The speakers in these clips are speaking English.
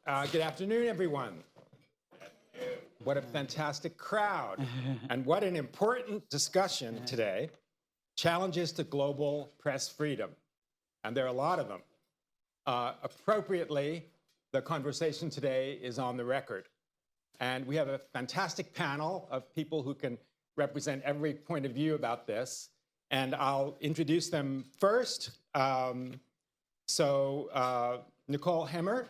Good afternoon, everyone. What a fantastic crowd. And what an important discussion today. Challenges to global press freedom. And there are a lot of them. Appropriately, the conversation today is on the record. And we have a fantastic panel of people who can represent every point of view about this. And I'll introduce them first. Nicole R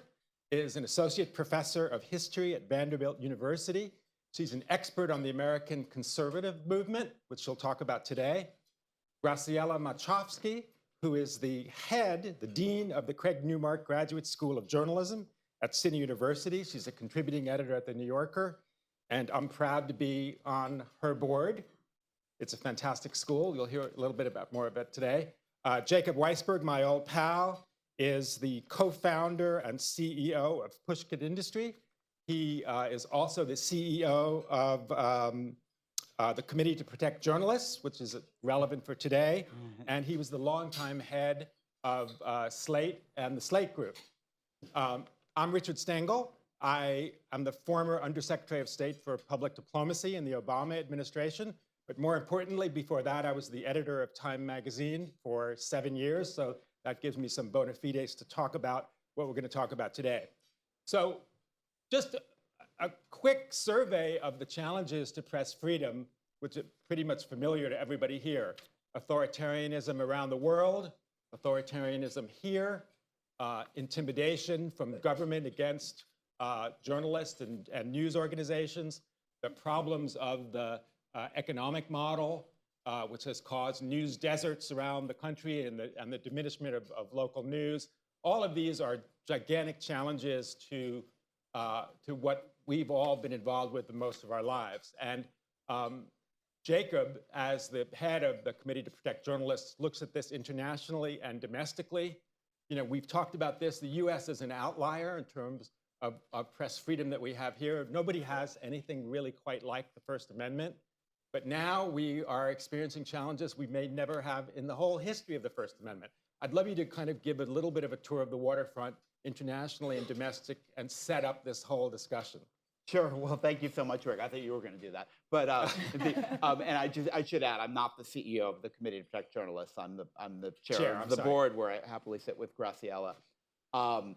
is an associate professor of history at Vanderbilt University. She's an expert on the American conservative movement, which she'll talk about today. Graciela Mochkofsky, who is the dean of the Craig Newmark Graduate School of Journalism at CUNY University. She's a contributing editor at The New Yorker, and I'm proud to be on her board. It's a fantastic school. You'll hear a little bit more about it today. Jacob Weisberg, my old pal, is the co-founder and CEO of Pushkin Industry. He is also the CEO of the Committee to Protect Journalists, which is relevant for today. And he was the longtime head of Slate and the Slate Group. I'm Richard Stengel. I am the former Undersecretary of State for Public Diplomacy in the Obama administration. But more importantly, before that, I was the editor of Time magazine for 7 years. So that gives me some bona fides to talk about what we're going to talk about today. So just a quick survey of the challenges to press freedom, which are pretty much familiar to everybody here. Authoritarianism around the world, authoritarianism here, intimidation from government against journalists and news organizations, the problems of the economic model, which has caused news deserts around the country and the diminishment of local news. All of these are gigantic challenges to what we've all been involved with most of our lives. And Jacob, as the head of the Committee to Protect Journalists, looks at this internationally and domestically. You know, we've talked about this. The US is an outlier in terms of press freedom that we have here. Nobody has anything really quite like the First Amendment. But now we are experiencing challenges we may never have in the whole history of the First Amendment. I'd love you to kind of give a little bit of a tour of the waterfront internationally and domestic and set up this whole discussion. Sure. Well, thank you so much, Rick. I thought you were going to do that. But and I should add, I'm not the CEO of the Committee to Protect Journalists. I'm the chair of the board, where I happily sit with Graciela. And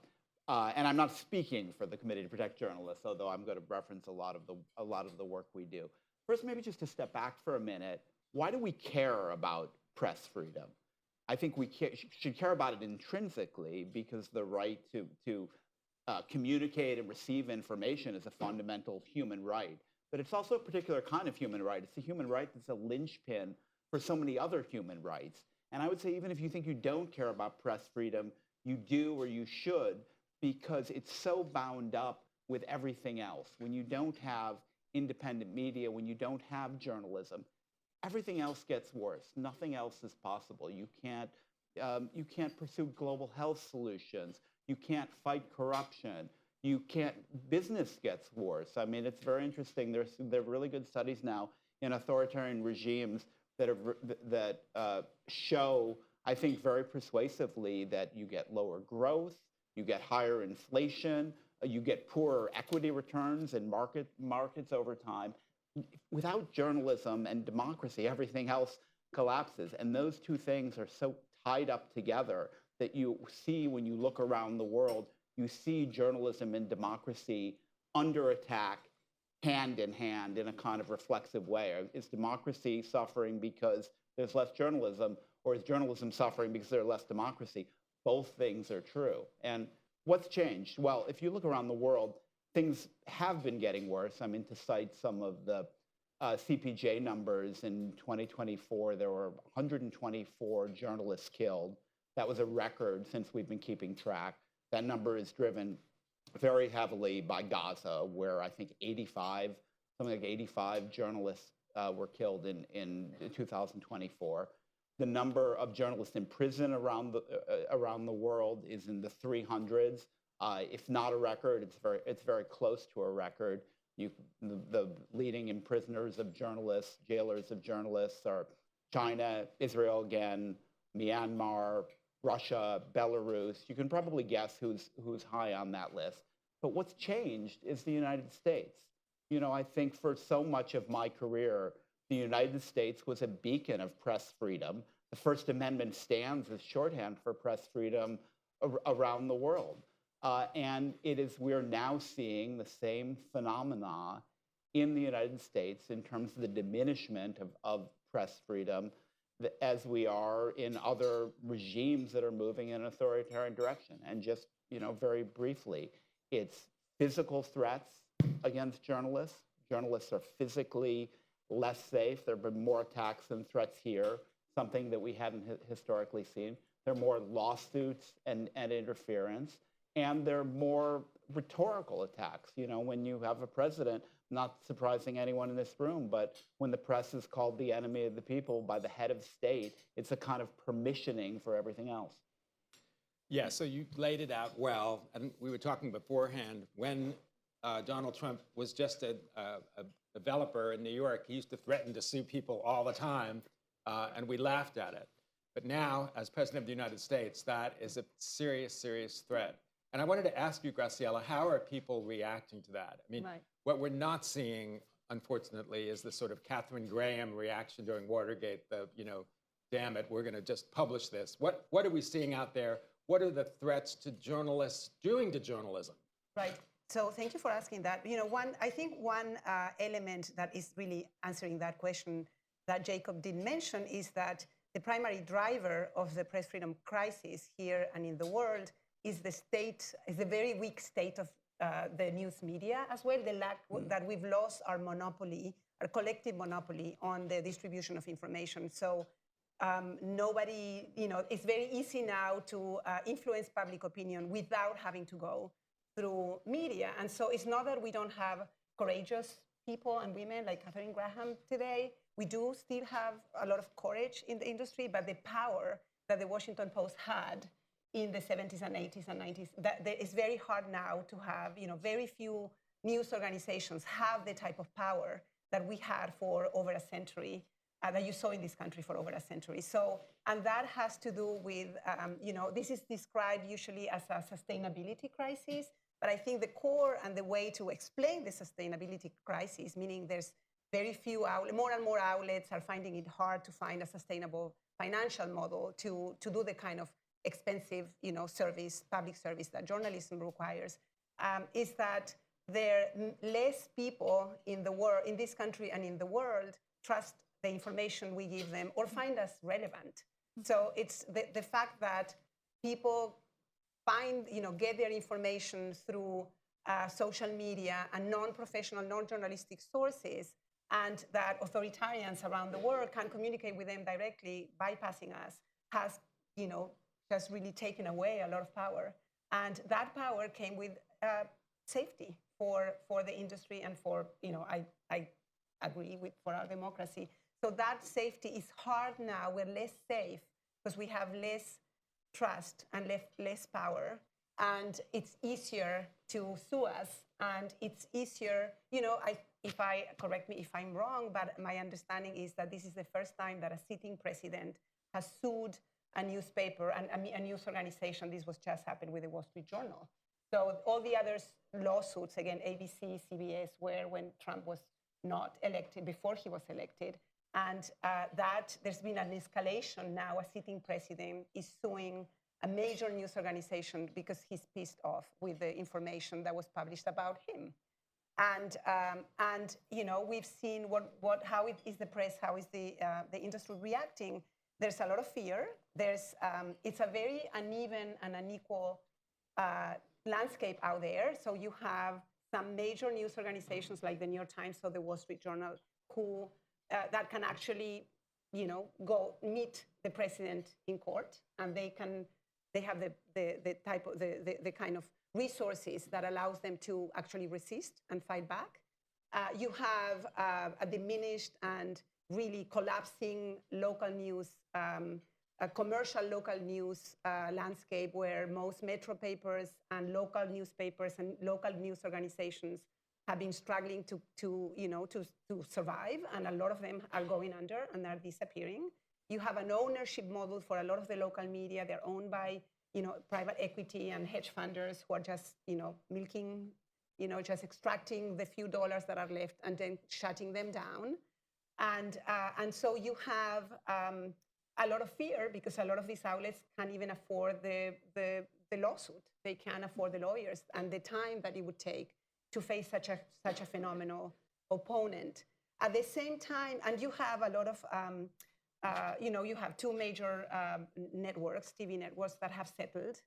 I'm not speaking for the Committee to Protect Journalists, although I'm going to reference a lot of the work we do. First, maybe just to step back for a minute. Why do we care about press freedom? I think we should care about it intrinsically because the right to communicate and receive information is a fundamental human right. But it's also a particular kind of human right. It's a human right that's a linchpin for so many other human rights. And I would say even if you think you don't care about press freedom, you do or you should, because it's so bound up with everything else. When you don't have independent media, when you don't have journalism, everything else gets worse. Nothing else is possible. You can't pursue global health solutions. You can't fight corruption. Business gets worse. I mean, it's very interesting. There are really good studies now in authoritarian regimes that show, I think, very persuasively that you get lower growth, you get higher inflation, you get poorer equity returns in markets over time. Without journalism and democracy, everything else collapses. And those two things are so tied up together that you see when you look around the world, you see journalism and democracy under attack, hand in hand, in a kind of reflexive way. Is democracy suffering because there's less journalism, or is journalism suffering because there's less democracy? Both things are true. And what's changed? Well, if you look around the world, things have been getting worse. I mean, to cite some of the CPJ numbers, in 2024, there were 124 journalists killed. That was a record since we've been keeping track. That number is driven very heavily by Gaza, where I think something like 85 journalists were killed in 2024. The number of journalists in prison around the world is in the 300s. If not a record, it's very close to a record. The leading imprisoners of journalists, jailers of journalists, are China, Israel again, Myanmar, Russia, Belarus. You can probably guess who's high on that list. But what's changed is the United States. You know, I think for so much of my career, the United States was a beacon of press freedom. The First Amendment stands as shorthand for press freedom around the world. And we're now seeing the same phenomena in the United States in terms of the diminishment of press freedom as we are in other regimes that are moving in an authoritarian direction. And just, you know, very briefly, it's physical threats against journalists. Journalists are physically less safe. There have been more attacks than threats here, something that we hadn't historically seen. There are more lawsuits and interference, and there are more rhetorical attacks. You know, when you have a president, not surprising anyone in this room, but when the press is called the enemy of the people by the head of state, it's a kind of permissioning for everything else. Yeah, so you laid it out well, and we were talking beforehand, when Donald Trump was just a developer in New York, he used to threaten to sue people all the time, and we laughed at it. But now, as President of the United States, that is a serious, serious threat. And I wanted to ask you, Graciela, how are people reacting to that? I mean, what we're not seeing, unfortunately, is the sort of Katharine Graham reaction during Watergate, the, you know, damn it, we're going to just publish this. What are we seeing out there? What are the threats to journalists doing to journalism? Right. So thank you for asking that. You know, I think one element that is really answering that question that Jacob did mention is that the primary driver of the press freedom crisis here and in the world is the very weak state of the news media as well, the lack that we've lost our monopoly, our collective monopoly on the distribution of information. So nobody, you know, it's very easy now to influence public opinion without having to go through media. And so it's not that we don't have courageous people and women like Katharine Graham today. We do still have a lot of courage in the industry, but the power that the Washington Post had in the 70s and 80s and 90s, it's very hard now to have, you know, very few news organizations have the type of power that we had for over a century, that you saw in this country for over a century. So, and that has to do with, you know, this is described usually as a sustainability crisis, but I think the core and the way to explain the sustainability crisis, meaning there's very few outlets, more and more outlets are finding it hard to find a sustainable financial model to do the kind of expensive, you know, public service that journalism requires, is that less people in the world, in this country and in the world, trust the information we give them or find us relevant. So it's the fact that people get their information through social media and non-professional, non-journalistic sources, and that authoritarians around the world can communicate with them directly, bypassing us, has, you know, has really taken away a lot of power. And that power came with safety for the industry and for, you know, I agree with, for our democracy. So that safety is hard now. We're less safe because we have less trust and less power. And it's easier to sue us. And it's easier, you know, correct me if I'm wrong, but my understanding is that this is the first time that a sitting president has sued a newspaper and a news organization. This was just happened with the Wall Street Journal. So all the other lawsuits, again, ABC, CBS, were when Trump was not elected, before he was elected. And that there's been an escalation now. A sitting president is suing a major news organization because he's pissed off with the information that was published about him. And you know, we've seen how it is the press, how is the industry reacting. There's a lot of fear. It's a very uneven and unequal landscape out there. So you have some major news organizations like the New York Times or the Wall Street Journal who that can actually, you know, go meet the president in court, and they have the kind of resources that allows them to actually resist and fight back. You have a diminished and really collapsing local news, a commercial local news landscape where most metro papers and local newspapers and local news organizations have been struggling to survive, and a lot of them are going under and are disappearing. You have an ownership model for a lot of the local media. They're owned by private equity and hedge funders who are just, milking, just extracting the few dollars that are left and then shutting them down. And so you have a lot of fear because a lot of these outlets can't even afford the lawsuit. They can't afford the lawyers and the time that it would take to face such a phenomenal opponent. At the same time, and you have a lot of, you have two major networks, TV networks, that have settled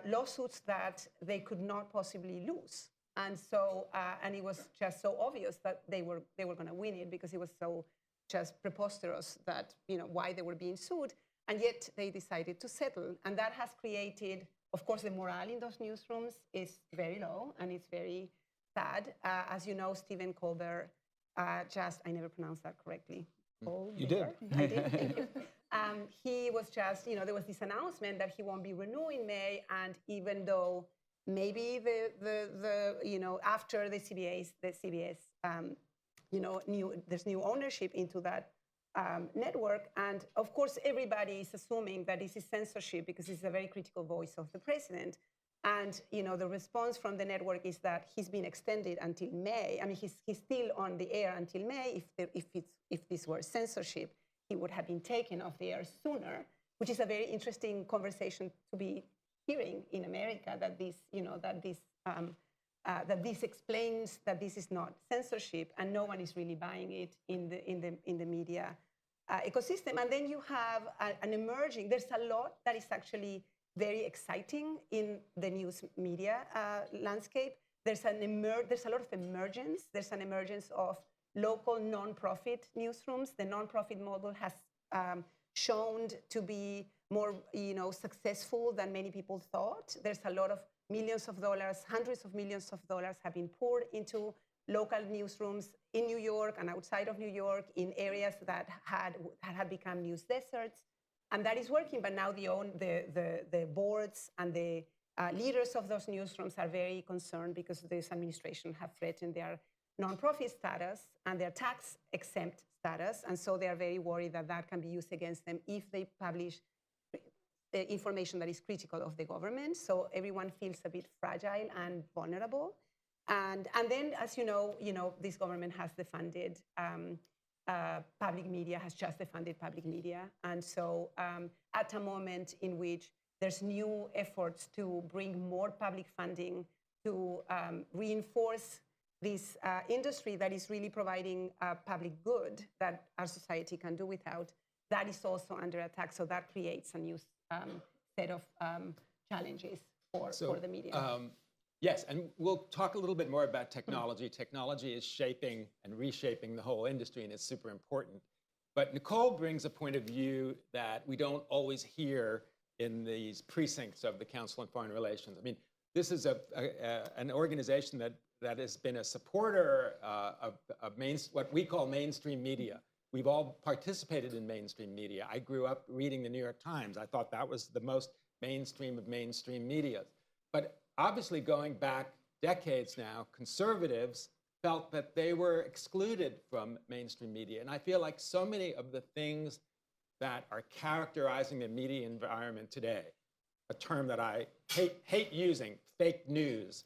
lawsuits that they could not possibly lose. And so, and it was just so obvious that they were going to win it because it was so just preposterous that, why they were being sued. And yet they decided to settle. And that has created, of course, the morale in those newsrooms is very low and it's very sad. As you know, Stephen Colbert, I never pronounced that correctly. You did. I did, thank you. He was just, there was this announcement that he won't be renewed in May. And even though maybe after the CBS, there's new ownership into that network. And of course, everybody is assuming that this is censorship because it's a very critical voice of the president. And the response from the network is that he's been extended until May. I mean, he's still on the air until May. If this were censorship, he would have been taken off the air sooner, which is a very interesting conversation to be hearing in America. That this explains that this is not censorship, and no one is really buying it in the media ecosystem. And then you have an emerging. There's a lot that is actually very exciting in the news media landscape. There's a lot of emergence. There's an emergence of local nonprofit newsrooms. The nonprofit model has shown to be more, successful than many people thought. There's a lot of millions of dollars, hundreds of millions of dollars have been poured into local newsrooms in New York and outside of New York in areas that had become news deserts. And that is working, but now the boards and the leaders of those newsrooms are very concerned because this administration have threatened their nonprofit status and their tax-exempt status. And so they are very worried that that can be used against them if they publish information that is critical of the government. So everyone feels a bit fragile and vulnerable. And then, as you know, this government has defunded public media, has just defunded public media. And so at a moment in which there's new efforts to bring more public funding to reinforce this industry that is really providing public good that our society can do without, that is also under attack. So that creates a new set of challenges for the media. Yes, and we'll talk a little bit more about technology. Technology is shaping and reshaping the whole industry, and it's super important. But Nicole brings a point of view that we don't always hear in these precincts of the Council on Foreign Relations. I mean, this is an organization that has been a supporter of what we call mainstream media. We've all participated in mainstream media. I grew up reading the New York Times. I thought that was the most mainstream of mainstream media. But obviously, going back decades now, conservatives felt that they were excluded from mainstream media. And I feel like so many of the things that are characterizing the media environment today, a term that I hate using, fake news,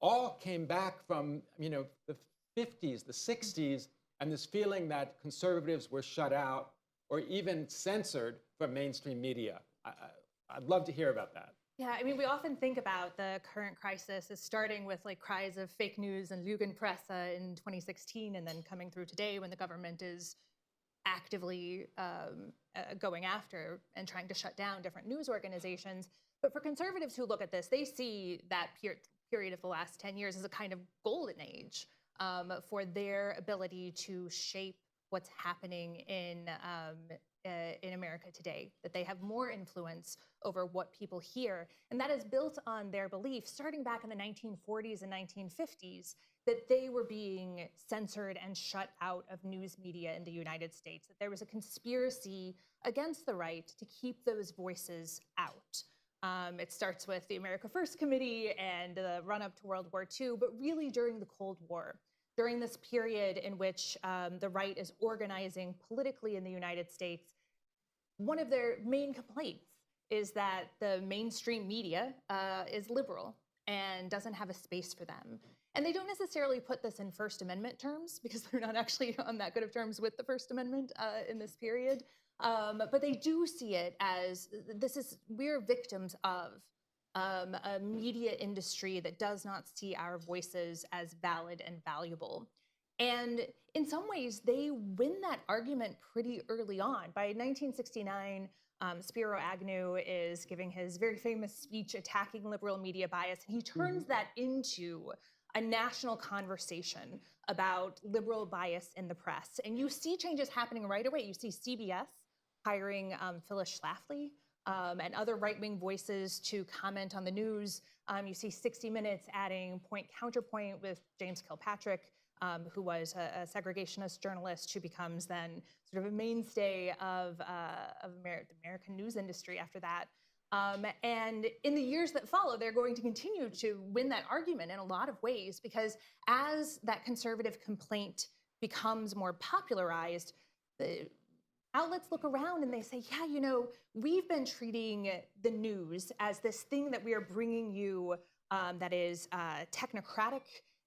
all came back from the 50s, the 60s, and this feeling that conservatives were shut out or even censored from mainstream media. I'd love to hear about that. Yeah, I mean, we often think about the current crisis as starting with cries of fake news and Lügenpresse in 2016, and then coming through today when the government is actively going after and trying to shut down different news organizations. But for conservatives who look at this, they see that period of the last 10 years as a kind of golden age for their ability to shape what's happening in America today, that they have more influence over what people hear. And that is built on their belief, starting back in the 1940s and 1950s, that they were being censored and shut out of news media in the United States, that there was a conspiracy against the right to keep those voices out. It starts with the America First Committee and the run-up to World War II, but really during the Cold War, during this period in which the right is organizing politically in the United States, one of their main complaints is that the mainstream media is liberal and doesn't have a space for them. And they don't necessarily put this in First Amendment terms because they're not actually on that good of terms with the First Amendment in this period. But they do see it as we're victims of a media industry that does not see our voices as valid and valuable. And in some ways, they win that argument pretty early on. By 1969, Spiro Agnew is giving his very famous speech attacking liberal media bias, and he turns that into a national conversation about liberal bias in the press. And you see changes happening right away. You see CBS hiring Phyllis Schlafly and other right-wing voices to comment on the news. You see 60 Minutes adding Point Counterpoint with James Kilpatrick, who was a segregationist journalist who becomes then sort of a mainstay of the American news industry after that. And in the years that follow, they're going to continue to win that argument in a lot of ways, because as that conservative complaint becomes more popularized, the outlets look around and they say, yeah, you know, we've been treating the news as this thing that we are bringing you that is technocratic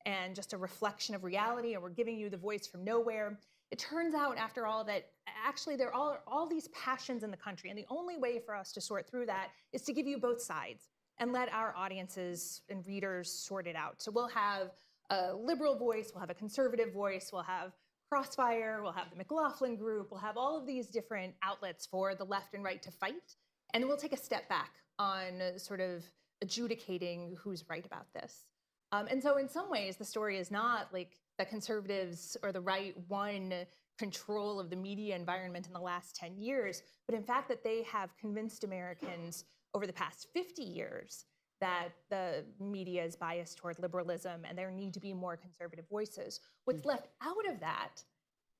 and just a reflection of reality, and we're giving you the voice from nowhere. It turns out, after all, that actually there are all these passions in the country, and the only way for us to sort through that is to give you both sides and let our audiences and readers sort it out. So we'll have a liberal voice, we'll have a conservative voice, we'll have Crossfire, we'll have the McLaughlin Group, we'll have all of these different outlets for the left and right to fight, and then we'll take a step back on sort of adjudicating who's right about this. And so in some ways, the story is not like the conservatives or the right won control of the media environment in the last 10 years, but in fact that they have convinced Americans over the past 50 years that the media is biased toward liberalism and there need to be more conservative voices. What's left out of that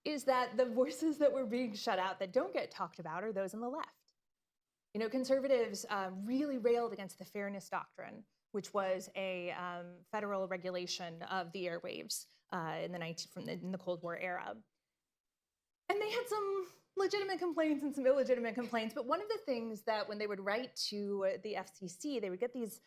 is that the voices that were being shut out that don't get talked about are those on the left. You know, conservatives really railed against the fairness doctrine, which was a federal regulation of the airwaves in the Cold War era. And they had some legitimate complaints and some illegitimate complaints, but one of the things that when they would write to the FCC, they would get these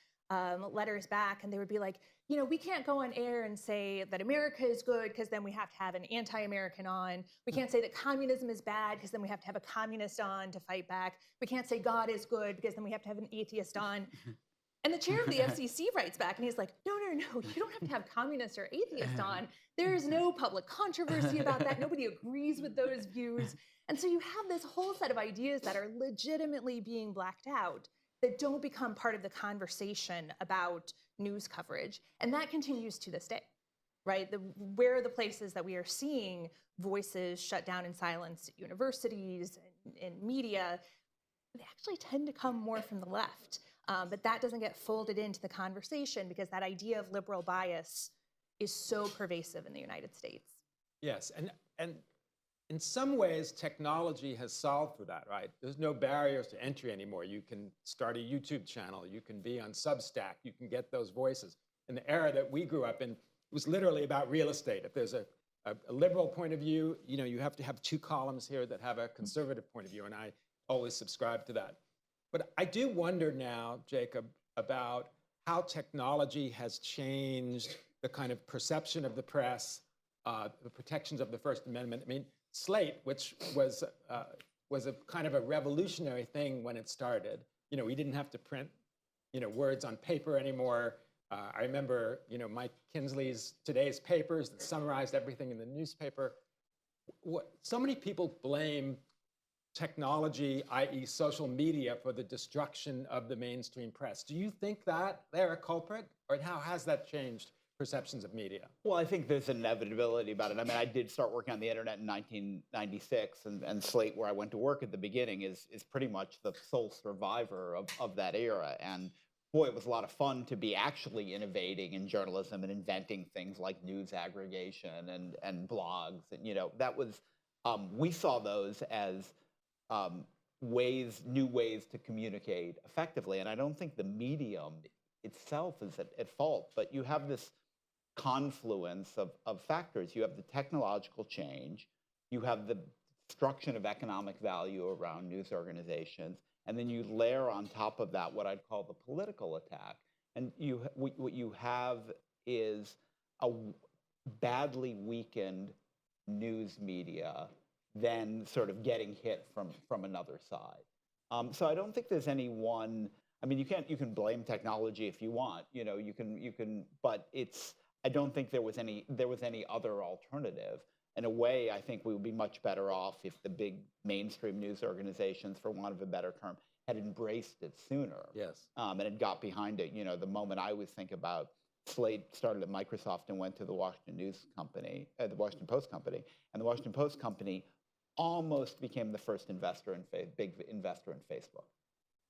letters back and they would be like, you know, we can't go on air and say that America is good because then we have to have an anti-American on. We can't say that communism is bad because then we have to have a communist on to fight back. We can't say God is good because then we have to have an atheist on. And the chair of the FCC writes back and he's like, no, you don't have to have communist or atheist on. There is no public controversy about that. Nobody agrees with those views. And so you have this whole set of ideas that are legitimately being blacked out that don't become part of the conversation about news coverage. And that continues to this day, right? Where are the places that we are seeing voices shut down and silenced at universities and media? They actually tend to come more from the left. But that doesn't get folded into the conversation because that idea of liberal bias is so pervasive in the United States. Yes, and in some ways, technology has solved for that, right? There's no barriers to entry anymore. You can start a YouTube channel, you can be on Substack, you can get those voices. In the era that we grew up in, it was literally about real estate. If there's a liberal point of view, you know, you have to have two columns here that have a conservative point of view, and I always subscribe to that. But I do wonder now, Jacob, about how technology has changed the kind of perception of the press, the protections of the First Amendment. I mean, Slate, which was a kind of a revolutionary thing when it started. You know, we didn't have to print, you know, words on paper anymore. I remember, you know, Mike Kinsley's Today's Papers that summarized everything in the newspaper. So many people blame technology, i.e. social media, for the destruction of the mainstream press. Do you think that they're a culprit? Or how has that changed perceptions of media? Well, I think there's an inevitability about it. I mean, I did start working on the internet in 1996, and Slate, where I went to work at the beginning, is pretty much the sole survivor of that era. And boy, it was a lot of fun to be actually innovating in journalism and inventing things like news aggregation and blogs. And, you know, that was, we saw those as new ways to communicate effectively. And I don't think the medium itself is at fault, but you have this confluence of factors. You have the technological change, you have the destruction of economic value around news organizations, and then you layer on top of that what I'd call the political attack, and what you have is a badly weakened news media then sort of getting hit from another side. So I don't think there's any one. I mean, you can blame technology if you want, you can, but I don't think there was any other alternative. In a way, I think we would be much better off if the big mainstream news organizations, for want of a better term, had embraced it sooner. Yes. And had got behind it. The moment I always think about Slate started at Microsoft and went to the Washington Post company, and the Washington Post company almost became the first big investor in Facebook.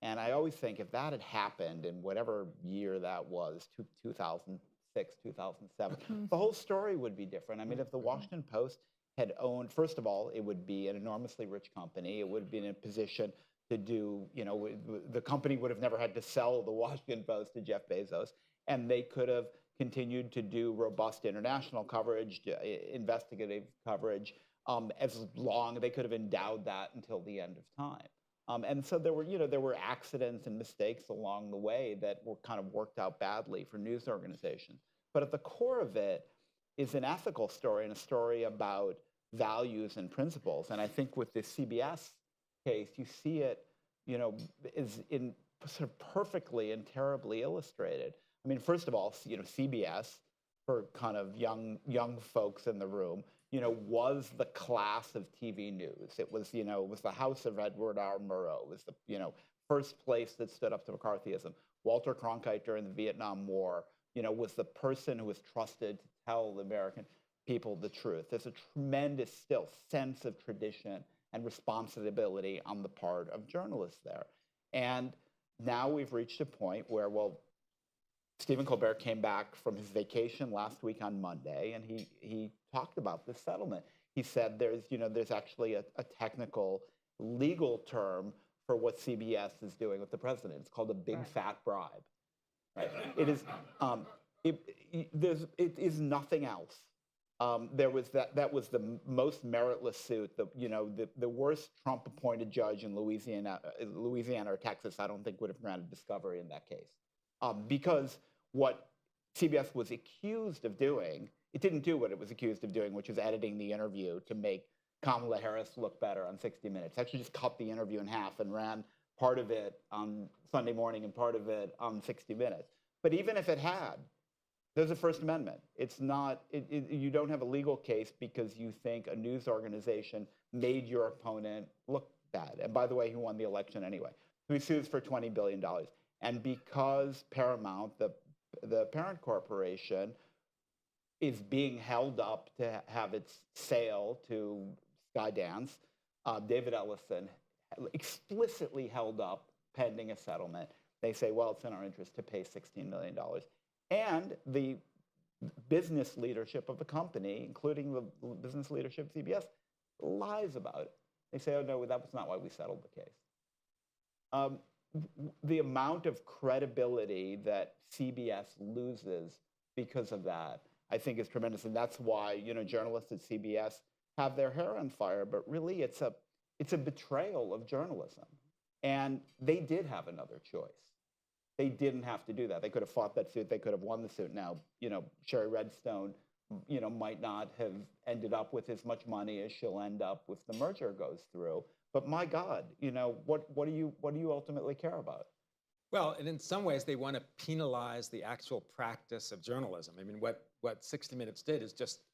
And I always think if that had happened in whatever year that was, 2006, 2007, the whole story would be different. I mean, if the Washington Post had owned, first of all, it would be an enormously rich company. It would have been in a position to do, the company would have never had to sell the Washington Post to Jeff Bezos, and they could have continued to do robust international coverage, investigative coverage, as long they could have endowed that until the end of time. And so there were accidents and mistakes along the way that were kind of worked out badly for news organizations. But at the core of it is an ethical story and a story about values and principles. And I think with this CBS case, you see it, is in sort of perfectly and terribly illustrated. I mean, first of all, CBS, for kind of young folks in the room, was the class of TV news. It was, it was the house of Edward R. Murrow. It was the, first place that stood up to McCarthyism. Walter Cronkite during the Vietnam War, was the person who was trusted to tell the American people the truth. There's a tremendous still sense of tradition and responsibility on the part of journalists there. And now we've reached a point where, Stephen Colbert came back from his vacation last week on Monday, and he talked about this settlement. He said there's actually a technical legal term for what CBS is doing with the president. It's called a big fat bribe. Right? It is nothing else. There was that was the most meritless suit. The worst Trump-appointed judge in Louisiana or Texas, I don't think would have granted discovery in that case, because what CBS was accused of doing, it didn't do what it was accused of doing, which was editing the interview to make Kamala Harris look better on 60 Minutes. Actually, just cut the interview in half and ran part of it on Sunday morning and part of it on 60 Minutes. But even if it had, there's a First Amendment. It's not, you don't have a legal case because you think a news organization made your opponent look bad. And by the way, he won the election anyway. So he sues for $20 billion. And because Paramount, the parent corporation, is being held up to have its sale to Skydance, David Ellison explicitly held up pending a settlement. They say, well, it's in our interest to pay $16 million. And the business leadership of the company, including the business leadership of CBS, lies about it. They say, oh, no, that was not why we settled the case. The amount of credibility that CBS loses because of that, I think, is tremendous. And that's why, journalists at CBS have their hair on fire. But really, it's a betrayal of journalism. And they did have another choice. They didn't have to do that. They could have fought that suit. They could have won the suit. Now, Sherry Redstone, might not have ended up with as much money as she'll end up if the merger goes through. But my God, what do you ultimately care about? Well, and in some ways, they want to penalize the actual practice of journalism. I mean, what 60 Minutes did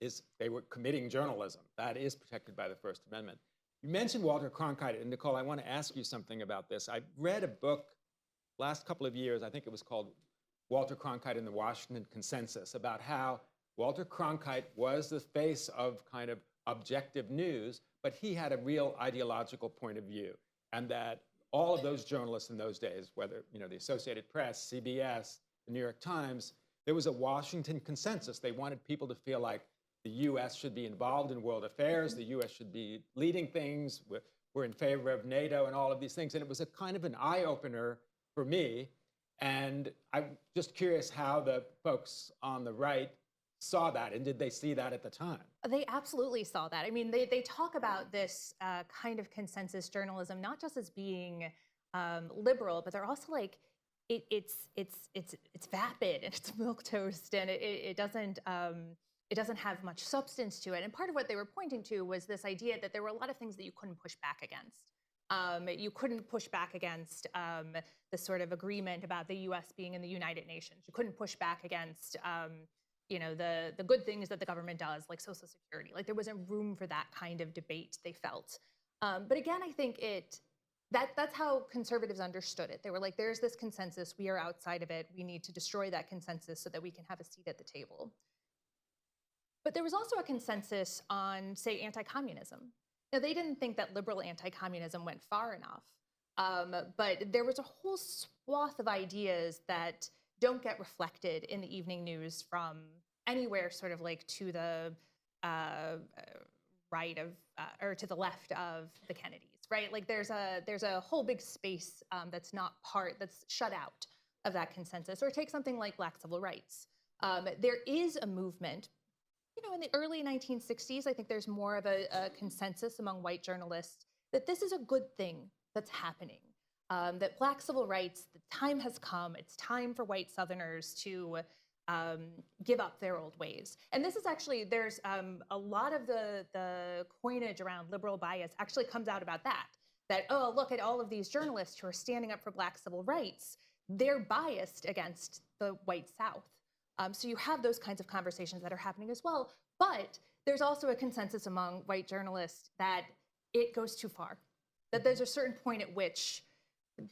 is they were committing journalism. That is protected by the First Amendment. You mentioned Walter Cronkite, and Nicole, I want to ask you something about this. I read a book last couple of years, I think it was called Walter Cronkite and the Washington Consensus, about how Walter Cronkite was the face of kind of objective news, but he had a real ideological point of view, and that all of those journalists in those days, whether the Associated Press, CBS, the New York Times, there was a Washington consensus. They wanted people to feel like the U.S. should be involved in world affairs, the U.S. should be leading things, we're in favor of NATO and all of these things, and it was a kind of an eye-opener for me, and I'm just curious how the folks on the right saw that, and did they see that at the time? They absolutely saw that. I mean, they talk about this kind of consensus journalism not just as being liberal, but they're also like, it's vapid and it's milquetoast, and it doesn't have much substance to it. And part of what they were pointing to was this idea that there were a lot of things that you couldn't push back against. You couldn't push back against the sort of agreement about the U.S. being in the United Nations. You couldn't push back against the good things that the government does, like Social Security. Like there wasn't room for that kind of debate, they felt. But again, I think that's how conservatives understood it. They were like, there's this consensus, we are outside of it, we need to destroy that consensus so that we can have a seat at the table. But there was also a consensus on, say, anti-communism. Now, they didn't think that liberal anti-communism went far enough, but there was a whole swath of ideas that don't get reflected in the evening news from anywhere sort of like to the right of, or to the left of the Kennedys, right? Like there's a whole big space that's shut out of that consensus. Or take something like Black civil rights. There is a movement, in the early 1960s, I think there's more of a consensus among white journalists that this is a good thing that's happening, that Black civil rights, the time has come, it's time for white Southerners to give up their old ways. And this is actually, there's a lot of the coinage around liberal bias actually comes out about that, oh, look at all of these journalists who are standing up for Black civil rights, they're biased against the white South. So you have those kinds of conversations that are happening as well. But there's also a consensus among white journalists that it goes too far, that there's a certain point at which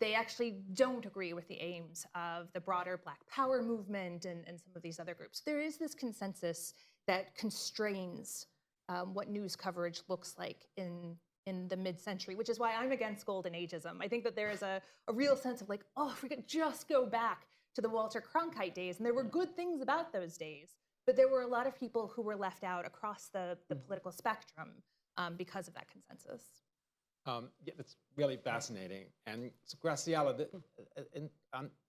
they actually don't agree with the aims of the broader Black Power movement and some of these other groups. There is this consensus that constrains what news coverage looks like in the mid-century, which is why I'm against golden ageism. I think that there is a real sense of like, oh, if we could just go back to the Walter Cronkite days, and there were good things about those days, but there were a lot of people who were left out across the political spectrum because of that consensus. Yeah, that's really fascinating. And so, Graciela, and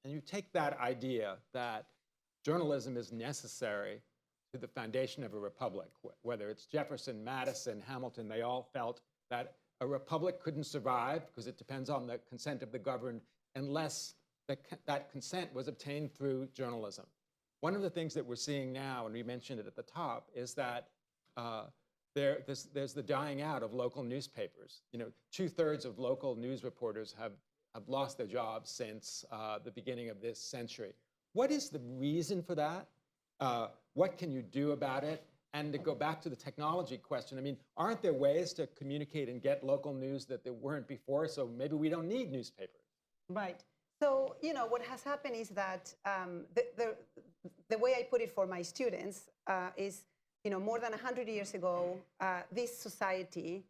you take that idea that journalism is necessary to the foundation of a republic, whether it's Jefferson, Madison, Hamilton, they all felt that a republic couldn't survive because it depends on the consent of the governed unless that consent was obtained through journalism. One of the things that we're seeing now, and we mentioned it at the top, is that there's the dying out of local newspapers. 2/3 of local news reporters have lost their jobs since the beginning of this century. What is the reason for that? What can you do about it? And to go back to the technology question, I mean, aren't there ways to communicate and get local news that there weren't before? So maybe we don't need newspapers. Right. So, what has happened is that the way I put it for my students is, more than 100 years ago, this society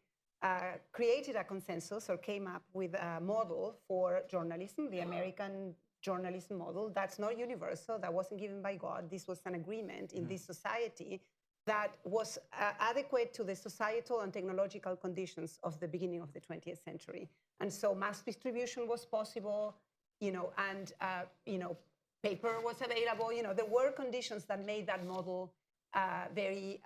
created a consensus or came up with a model for journalism, the American journalism model. That's not universal. That wasn't given by God. This was an agreement in this society that was adequate to the societal and technological conditions of the beginning of the 20th century. And so mass distribution was possible, and paper was available. There were conditions that made that model very,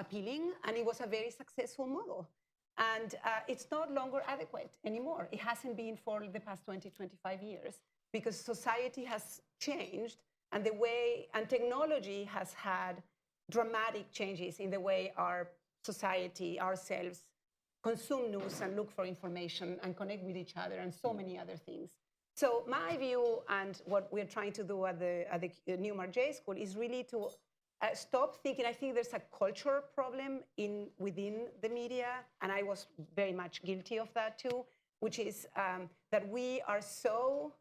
appealing, and it was a very successful model. And it's no longer adequate anymore. It hasn't been for the past 20, 25 years, because society has changed, and technology has had dramatic changes in the way our society, ourselves, consume news and look for information and connect with each other and so many other things. So my view, and what we're trying to do at the Newmark J School, is really to stop thinking. I think there's a culture problem within the media, and I was very much guilty of that too, which is that we are so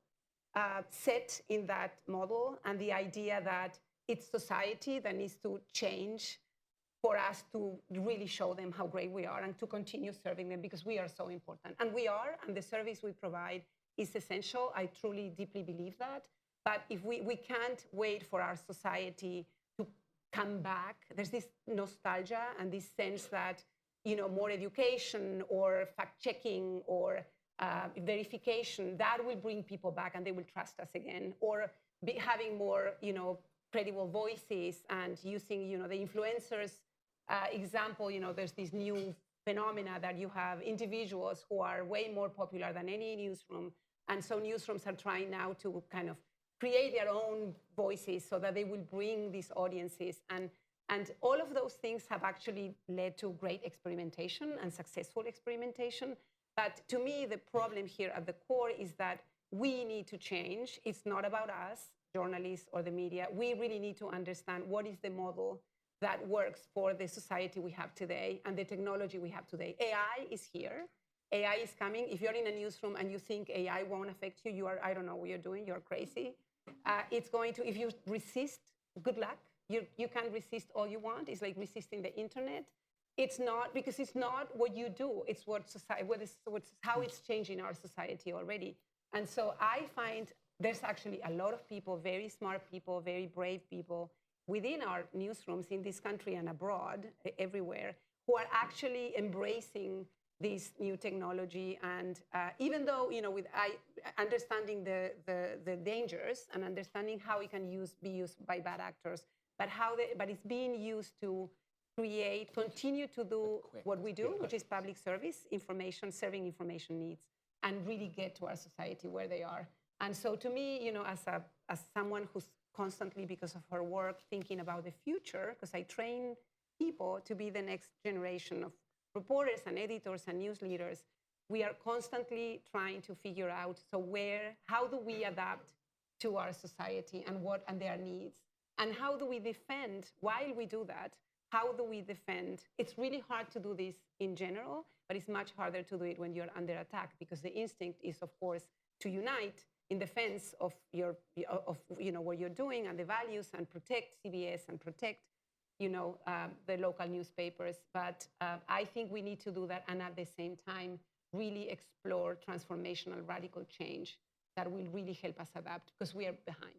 set in that model, and the idea that it's society that needs to change for us to really show them how great we are and to continue serving them, because we are so important. And we are, and the service we provide is essential. I truly, deeply believe that. But if we can't wait for our society to come back, there's this nostalgia and this sense that, more education or fact-checking or verification, that will bring people back and they will trust us again. Or having more, credible voices and using, the influencers example, there's this new phenomena that you have individuals who are way more popular than any newsroom. And so newsrooms are trying now to kind of create their own voices so that they will bring these audiences. And all of those things have actually led to great experimentation and successful experimentation. But to me, the problem here at the core is that we need to change. It's not about us, journalists or the media. We really need to understand what is the model that works for the society we have today and the technology we have today. AI is here. AI is coming. If you're in a newsroom and you think AI won't affect you, you are, I don't know what you're doing, you're crazy. It's going to, if you resist, good luck. You can resist all you want. It's like resisting the internet. It's not, because it's not what you do. It's what society, how it's changing our society already. And so I find there's actually a lot of people, very smart people, very brave people within our newsrooms in this country and abroad, everywhere, who are actually embracing this new technology. And even though, with understanding the dangers and understanding how it can be used by bad actors, but it's being used to continue to do what we do, which is public service, serving information needs, and really get to our society where they are. And so to me, as someone who's constantly, because of her work, thinking about the future, because I train people to be the next generation of reporters and editors and news leaders, we are constantly trying to figure out, how do we adapt to our society and their needs? And how do we defend, while we do that, how do we defend? It's really hard to do this in general, but it's much harder to do it when you're under attack, because the instinct is, of course, to unite in defense of what you're doing and the values, and protect CBS and protect the local newspapers. But I think we need to do that, and at the same time really explore transformational radical change that will really help us adapt, because we are behind.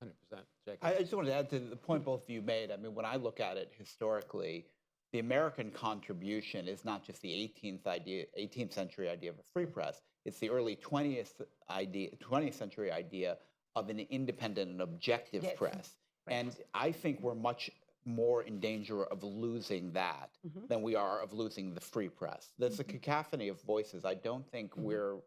100%. Jacob. I just wanted to add to the point both of you made. I mean, when I look at it historically, the American contribution is not just the 18th century idea of a free press. It's the early 20th century idea of an independent and objective press. Right. And I think we're much more in danger of losing that than we are of losing the free press. There's a cacophony of voices. I don't think we're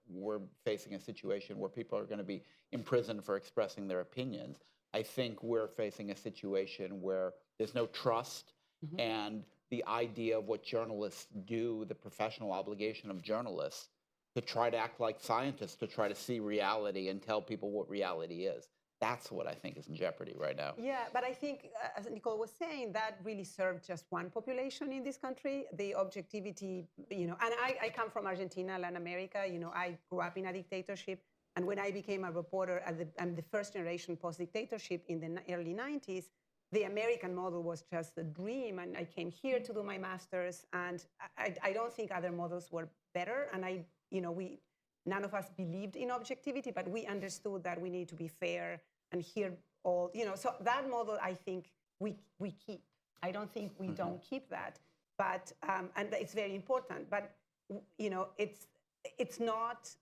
facing a situation where people are going to be imprisoned for expressing their opinions. I think we're facing a situation where there's no trust, and the idea of what journalists do, the professional obligation of journalists to try to act like scientists, to try to see reality and tell people what reality is. That's what I think is in jeopardy right now. Yeah, but I think, as Nicole was saying, that really served just one population in this country, the objectivity, and I come from Argentina, Latin America, I grew up in a dictatorship. And when I became a reporter, I'm the first generation post-dictatorship in the early 90s, the American model was just a dream. And I came here to do my master's, and I don't think other models were better. And none of us believed in objectivity, but we understood that we need to be fair and hear all, so that model, I think we keep. I don't think we don't keep that, but, and it's very important, but, it's not,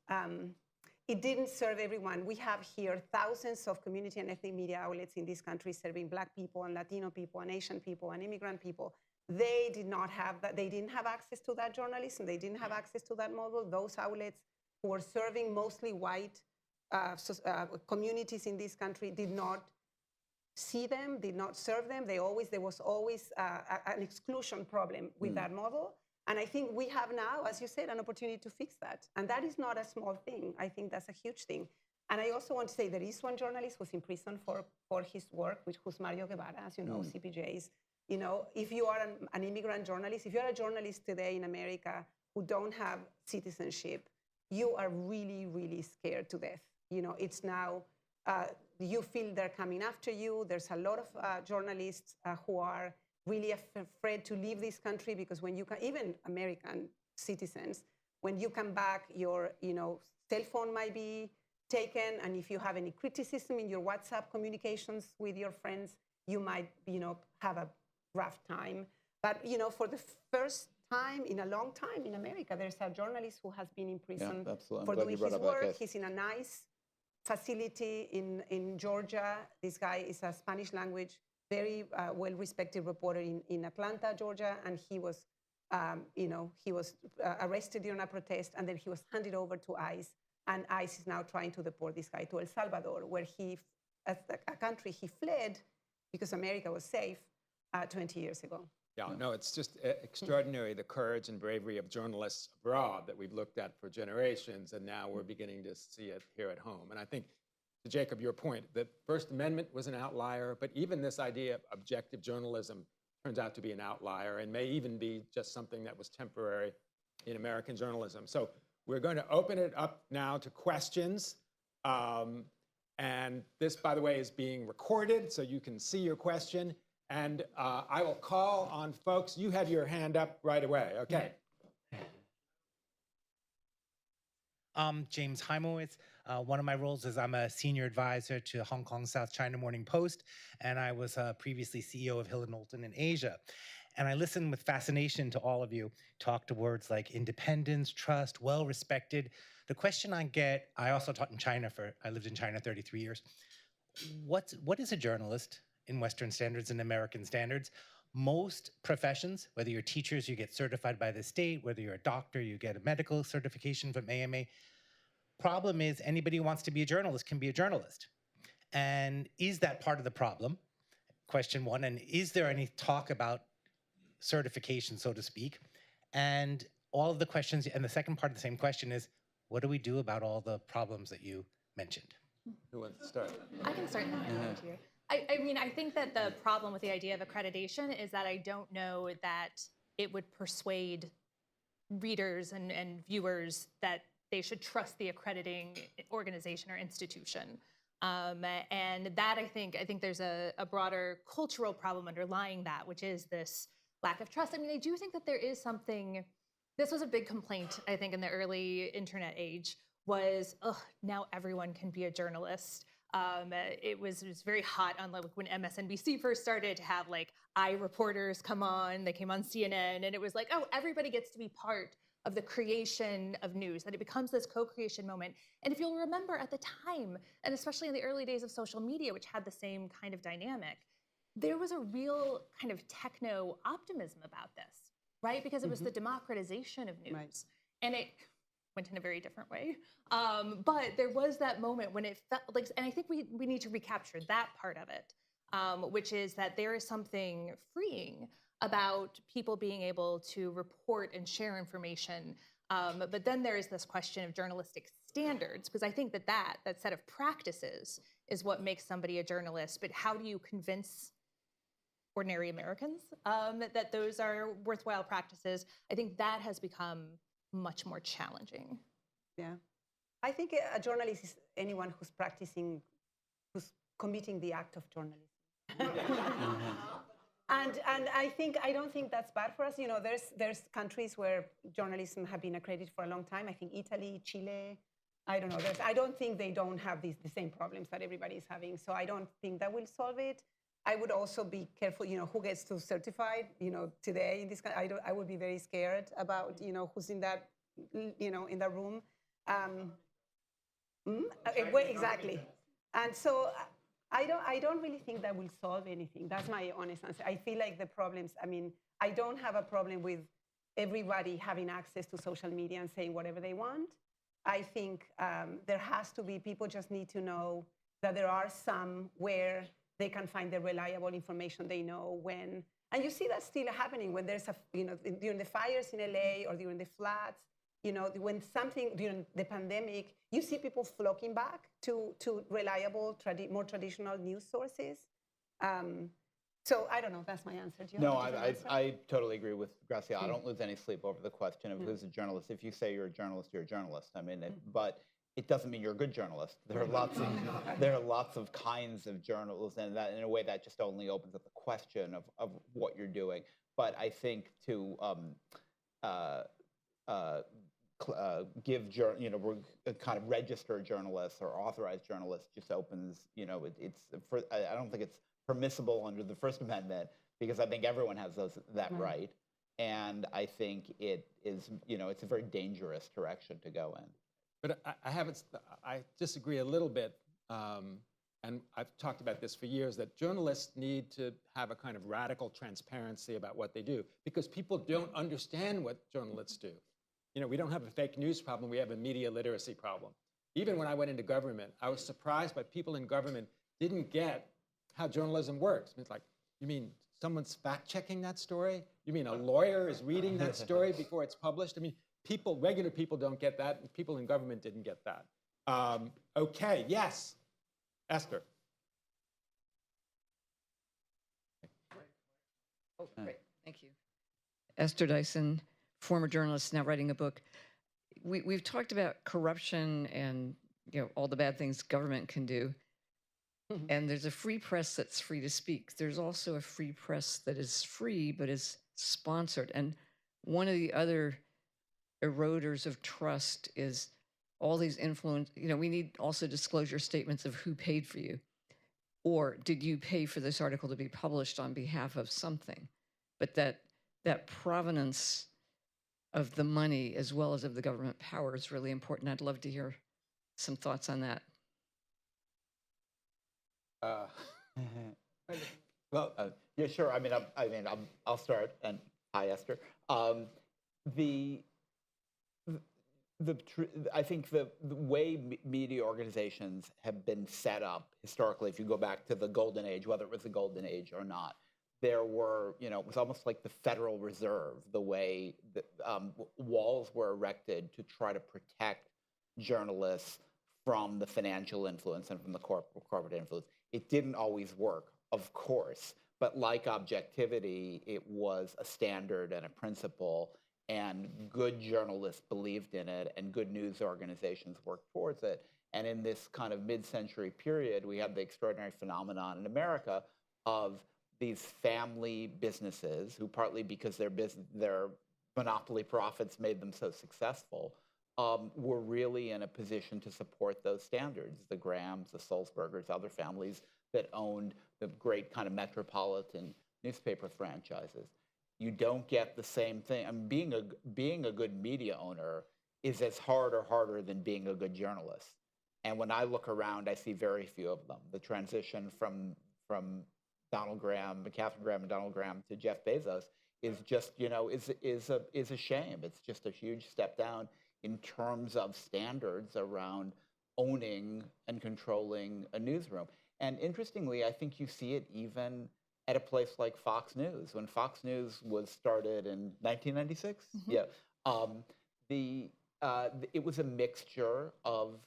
it didn't serve everyone. We have here thousands of community and ethnic media outlets in this country serving Black people and Latino people and Asian people and immigrant people. They did not have that. They didn't have access to that journalism. They didn't have access to that model. Those outlets who were serving mostly white communities in this country did not see them, did not serve them. There was always an exclusion problem with that model. And I think we have now, as you said, an opportunity to fix that. And that is not a small thing. I think that's a huge thing. And I also want to say there is one journalist who's in prison for his work, which was Mario Guevara, as you know, CPJs. If you are an immigrant journalist, if you're a journalist today in America who don't have citizenship, you are really, really scared to death. It's now, you feel they're coming after you. There's a lot of journalists who are really afraid to leave this country, because when you can, even American citizens, when you come back, your cell phone might be taken, and if you have any criticism in your WhatsApp communications with your friends, you might have a rough time. But for the first time in a long time in America, there's a journalist who has been in prison for doing his work. He's in a nice facility in Georgia. This guy is a Spanish language, very well-respected reporter in Atlanta, Georgia, and he was he was arrested during a protest, and then he was handed over to ICE, and ICE is now trying to deport this guy to El Salvador, where a country he fled because America was safe 20 years ago. Yeah, no, it's just extraordinary, the courage and bravery of journalists abroad that we've looked at for generations, and now we're beginning to see it here at home. And I think, to Jacob, your point, the First Amendment was an outlier, but even this idea of objective journalism turns out to be an outlier and may even be just something that was temporary in American journalism. So we're going to open it up now to questions. And this, by the way, is being recorded, so you can see your question. And I will call on folks. You had your hand up right away. Okay. James Heimowitz. One of my roles is I'm a senior advisor to Hong Kong South China Morning Post, and I was previously CEO of Hill & Knowlton in Asia. And I listened with fascination to all of you talk to words like independence, trust, well-respected. The question I get, I also taught in China I lived in China 33 years. What is a journalist in Western standards and American standards? Most professions, whether you're teachers, you get certified by the state, whether you're a doctor, you get a medical certification from AMA. Problem is, anybody who wants to be a journalist can be a journalist. And is that part of the problem? Question one. And is there any talk about certification, so to speak? And all of the questions, and the second part of the same question is, what do we do about all the problems that you mentioned? Who wants to start? I can start. I mean, I think that the problem with the idea of accreditation is that I don't know that it would persuade readers and viewers that they should trust the accrediting organization or institution. And that I think there's a broader cultural problem underlying that, which is this lack of trust. I mean, I do think that there is something, this was a big complaint, I think, in the early internet age, was, now everyone can be a journalist. It was very hot on like when MSNBC first started to have like reporters come on, they came on CNN, and it was like, oh, everybody gets to be part of the creation of news, that it becomes this co-creation moment. And if you'll remember at the time, and especially in the early days of social media, which had the same kind of dynamic, there was a real kind of techno optimism about this, right? Because it was the democratization of news. Right. And it went in a very different way. But there was that moment when it felt like, and I think we need to recapture that part of it, which is that there is something freeing about people being able to report and share information. But then there is this question of journalistic standards, because I think that set of practices is what makes somebody a journalist. But how do you convince ordinary Americans that those are worthwhile practices? I think that has become much more challenging. Yeah. I think a journalist is anyone who's who's committing the act of journalism. And I don't think that's bad for us. You know, there's countries where journalism have been accredited for a long time. I think Italy, Chile, I don't know. I don't think they don't have the same problems that everybody is having. So I don't think that will solve it. I would also be careful, you know, who gets to certified, you know, today in this country. I would be very scared about, you know, who's in that, you know, in that room. Exactly. And so I don't really think that will solve anything. That's my honest answer. I feel like the problems, I mean, I don't have a problem with everybody having access to social media and saying whatever they want. I think there has to be, people just need to know that there are some where they can find the reliable information they know when. And you see that still happening when there's you know, during the fires in LA or during the floods, you know, when something during the pandemic, you see people flocking back to reliable, more traditional news sources. So I don't know, that's my answer. Do you no, have I totally agree with Graciela. I don't lose any sleep over the question of who's a journalist. If you say you're a journalist, you're a journalist. I mean, but it doesn't mean you're a good journalist. There are lots of kinds of journalists, and that in a way that just only opens up the question of what you're doing. But I think to give you know, we're kind of registered journalists or authorized journalists just opens, you know, I don't think it's permissible under the First Amendment, because I think everyone has that right. And I think it is, you know, it's a very dangerous direction to go in. But I disagree a little bit. and I've talked about this for years, that journalists need to have a kind of radical transparency about what they do, because people don't understand what journalists do. You know, we don't have a fake news problem, we have a media literacy problem. Even when I went into government, I was surprised by people in government didn't get how journalism works. It's like, you mean someone's fact-checking that story? You mean a lawyer is reading that story before it's published? I mean, people, regular people don't get that, and people in government didn't get that. Okay, yes, Esther. Oh, great, thank you. Esther Dyson, former journalist, now writing a book. We've talked about corruption and all the bad things government can do. And there's a free press that's free to speak. There's also a free press that is free but is sponsored. And one of the other eroders of trust is all these influence. We need also disclosure statements of who paid for you. Or did you pay for this article to be published on behalf of something? But that provenance of the money as well as of the government power is really important. I'd love to hear some thoughts on that. Well, yeah, sure. I'll start. And hi, Esther. I think the way media organizations have been set up historically, if you go back to the golden age, whether it was the golden age or not, there were, it was almost like the Federal Reserve, the way that walls were erected to try to protect journalists from the financial influence and from the corporate influence. It didn't always work, of course, but like objectivity, it was a standard and a principle, and good journalists believed in it, and good news organizations worked towards it. And in this kind of mid-century period, we had the extraordinary phenomenon in America of these family businesses who, partly because their monopoly profits made them so successful, were really in a position to support those standards. The Grahams, the Sulzbergers, other families that owned the great kind of metropolitan newspaper franchises. You don't get the same thing. I mean, being a good media owner is as hard or harder than being a good journalist. And when I look around, I see very few of them. The transition from Donald Graham, Catherine Graham and Donald Graham to Jeff Bezos is just, is a shame. It's just a huge step down in terms of standards around owning and controlling a newsroom. And interestingly, I think you see it even at a place like Fox News. When Fox News was started in 1996, yeah, it was a mixture of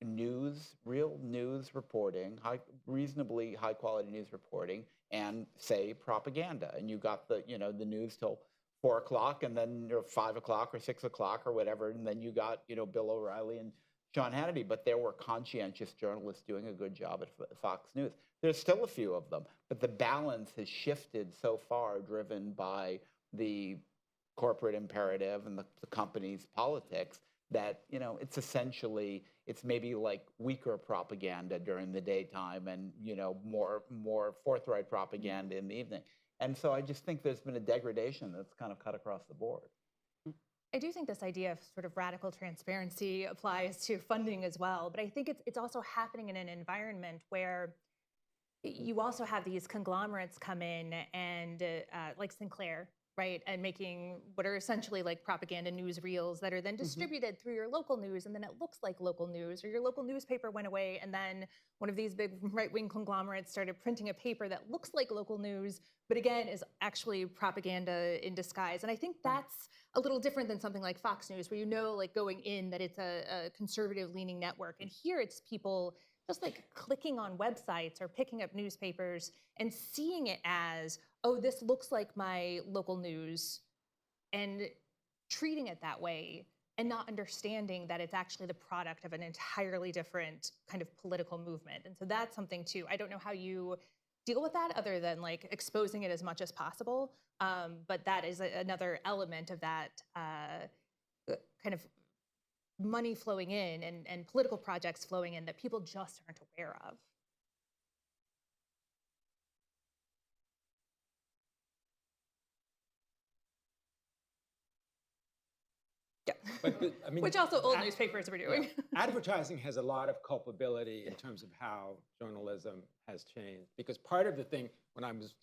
news, real news reporting, reasonably high quality news reporting, and say propaganda. And you got the news till 4 o'clock, and then 5 o'clock or 6 o'clock or whatever, and then you got Bill O'Reilly and Sean Hannity. But there were conscientious journalists doing a good job at Fox News. There's still a few of them, but the balance has shifted so far, driven by the corporate imperative and the company's politics, that it's maybe like weaker propaganda during the daytime and more forthright propaganda in the evening. And so I just think there's been a degradation that's kind of cut across the board. I do think this idea of sort of radical transparency applies to funding as well, but I think it's also happening in an environment where you also have these conglomerates come in and like Sinclair, right, and making what are essentially like propaganda newsreels that are then distributed through your local news, and then it looks like local news, or your local newspaper went away, and then one of these big right-wing conglomerates started printing a paper that looks like local news, but again is actually propaganda in disguise. And I think that's a little different than something like Fox News, where like going in that it's a conservative-leaning network, and here it's people just like clicking on websites or picking up newspapers and seeing it as, oh, this looks like my local news, and treating it that way and not understanding that it's actually the product of an entirely different kind of political movement. And so that's something too. I don't know how you deal with that other than like exposing it as much as possible. But that is another element of that kind of money flowing in and political projects flowing in that people just aren't aware of. Yeah. I mean, Which also old newspapers were doing. advertising has a lot of culpability in terms of how journalism has changed. Because part of the thing, when I was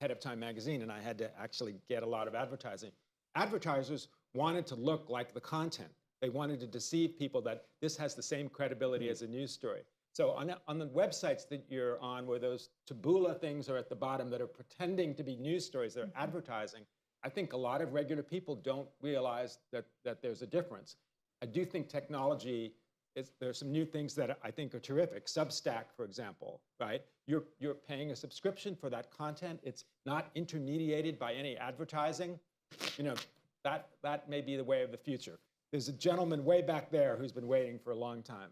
head of Time magazine and I had to actually get a lot of advertising, advertisers wanted to look like the content. They wanted to deceive people that this has the same credibility as a news story. So on the websites that you're on, where those tabula things are at the bottom that are pretending to be news stories, they're advertising, I think a lot of regular people don't realize that there's a difference. I do think technology, there's some new things that I think are terrific. Substack, for example, right? You're paying a subscription for that content. It's not intermediated by any advertising. You know, that may be the way of the future. There's a gentleman way back there who's been waiting for a long time.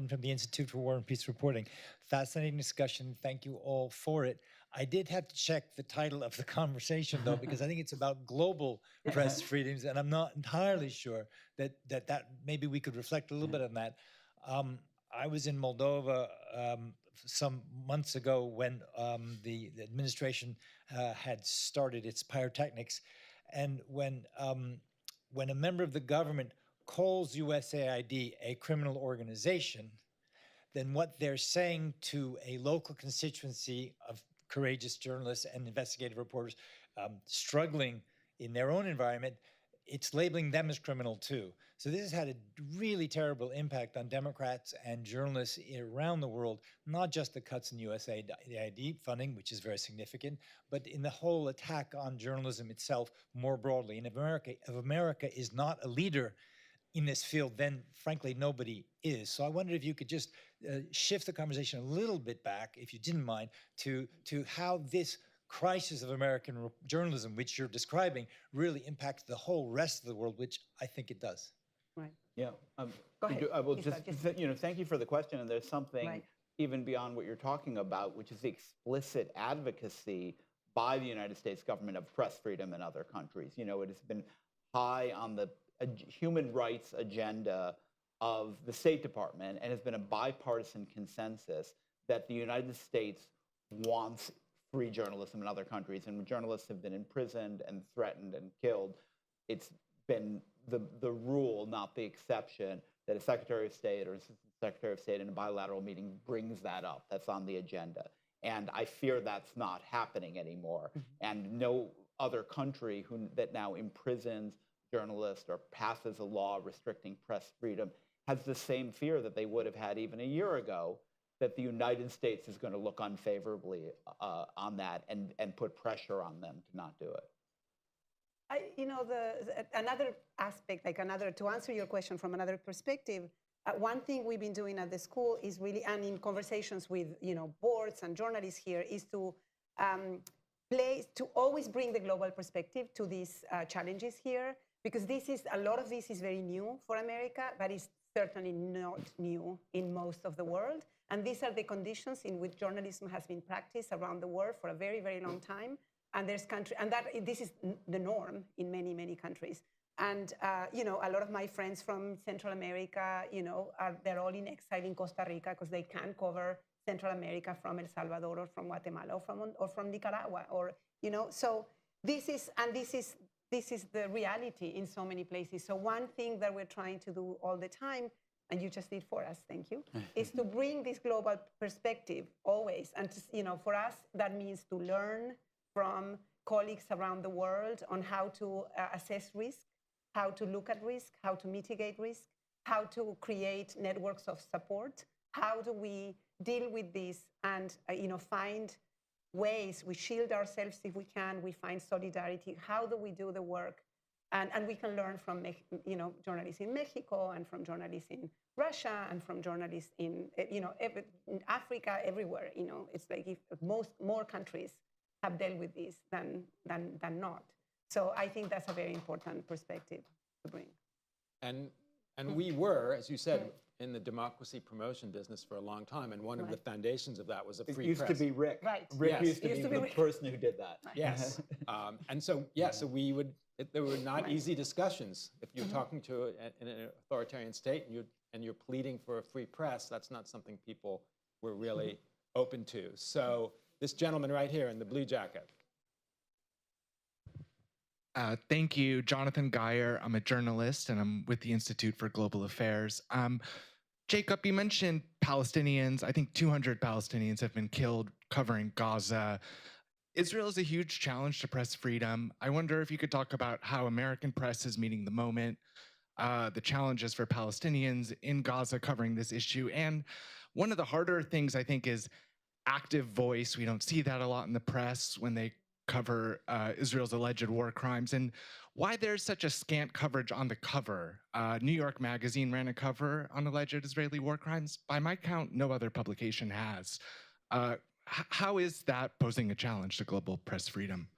From the Institute for War and Peace Reporting. Fascinating discussion. Thank you all for it. I did have to check the title of the conversation, though, because I think it's about global press freedoms, and I'm not entirely sure that maybe we could reflect a little bit on that. I was in Moldova some months ago when the administration had started its pyrotechnics, and when a member of the government calls USAID a criminal organization, then what they're saying to a local constituency of courageous journalists and investigative reporters struggling in their own environment, it's labeling them as criminal too. So this has had a really terrible impact on Democrats and journalists around the world, not just the cuts in USAID funding, which is very significant, but in the whole attack on journalism itself more broadly. And if America is not a leader in this field, then frankly, nobody is. So I wondered if you could just shift the conversation a little bit back, if you didn't mind, to how this crisis of American journalism, which you're describing, really impacts the whole rest of the world, which I think it does. Right. Yeah. Go ahead. I will just thank you for the question. And there's something even beyond what you're talking about, which is the explicit advocacy by the United States government of press freedom in other countries. You know, it has been high on the human rights agenda of the State Department, and has been a bipartisan consensus that the United States wants free journalism in other countries. And when journalists have been imprisoned and threatened and killed, it's been the rule, not the exception, that a Secretary of State or Assistant Secretary of State in a bilateral meeting brings that up. That's on the agenda. And I fear that's not happening anymore. And no other country that now imprisons journalists or passes a law restricting press freedom has the same fear that they would have had even a year ago, that the United States is going to look unfavorably on that and put pressure on them to not do it. Another aspect, to answer your question from another perspective, one thing we've been doing at the school is really, and in conversations with boards and journalists here, is to always bring the global perspective to these challenges here, because a lot of this is very new for America, but it's certainly not new in most of the world. And these are the conditions in which journalism has been practiced around the world for a very, very long time. And this is the norm in many, many countries. And a lot of my friends from Central America, they're all in exile in Costa Rica because they can't cover Central America from El Salvador or from Guatemala or from Nicaragua, So this is the reality in so many places. So one thing that we're trying to do all the time, and you just did for us, thank you, is to bring this global perspective always. And for us, that means to learn from colleagues around the world on how to assess risk, how to look at risk, how to mitigate risk, how to create networks of support, how do we deal with this and find ways, we shield ourselves if we can, we find solidarity, how do we do the work? And we can learn from journalists in Mexico and from journalists in Russia and from journalists in in Africa, everywhere. It's like if more countries have dealt with this than not. So I think that's a very important perspective to bring. And we were, as you said, in the democracy promotion business for a long time, and one of the foundations of that was a free press. It used to be Rick. Right. Rick used to be the person who did that. Right. Yes. And so, so we would, there were not easy discussions. If you're talking to an authoritarian state and you're pleading for a free press, that's not something people were really open to. So this gentleman right here in the blue jacket. Thank you, Jonathan Geyer. I'm a journalist and I'm with the Institute for Global Affairs. Jacob, you mentioned Palestinians. I think 200 Palestinians have been killed covering Gaza. Israel is a huge challenge to press freedom. I wonder if you could talk about how American press is meeting the moment, the challenges for Palestinians in Gaza covering this issue. And one of the harder things, I think, is active voice. We don't see that a lot in the press when they cover Israel's alleged war crimes, and why there's such a scant coverage on the cover. New York Magazine ran a cover on alleged Israeli war crimes. By my count, no other publication has. How is that posing a challenge to global press freedom?